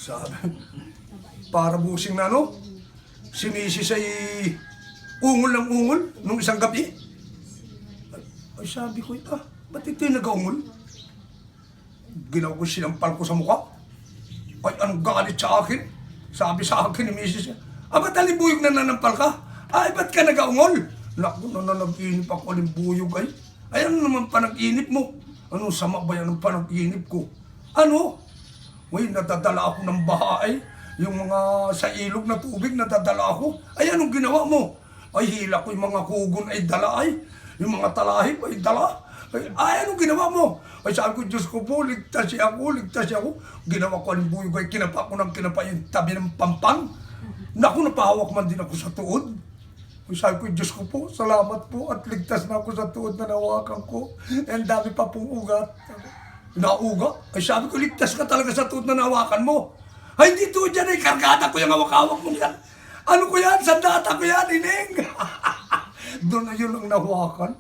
Sabi, para busing na ano, si Mrs. ay ungol ng ungol nung isang gabi. Ay sabi ko, ba't ito yung nag-ungol? Ginawa ko sinampal ko sa mukha. Ay anong galit sa akin? Sabi sa akin ni Mrs. Ba't alimbuyog na nanampal ka? Ay ba't ka nag-ungol? Naku, nag-inip ako alimbuyog ay. Ay ano naman panag-inip mo? Anong sama ba yan ng panag-inip ko? Ano? Uy, nadadala ako ng baha ay. Yung mga sa ilog na tubig, nadadala ako. Ay, anong ginawa mo? Ay, hila ko yung mga kugon ay dala ay. Yung mga talahib ay dala. Ay, anong ginawa mo? Ay, sabi ko, Diyos ko po, ligtas siya ako, ligtas siya ako. Ginawa ko ang buyog ay kinapa ko ng kinapa yung tabi ng pampang. Naku, napahawak man din ako sa tuod. Ay, sabi ko, Diyos ko po, salamat po at ligtas na ako sa tuod na nawakan ko. Ang dami pa pong ugat. Nauga? Ay, sabi ko, ligtas ka talaga sa tuod na nawakan mo. Ay, dito dyan ay kargada ko yung hawak-hawak mo yan. Ano ko yan? Sandata ko yan, ining. Doon na yun ang nahawakan.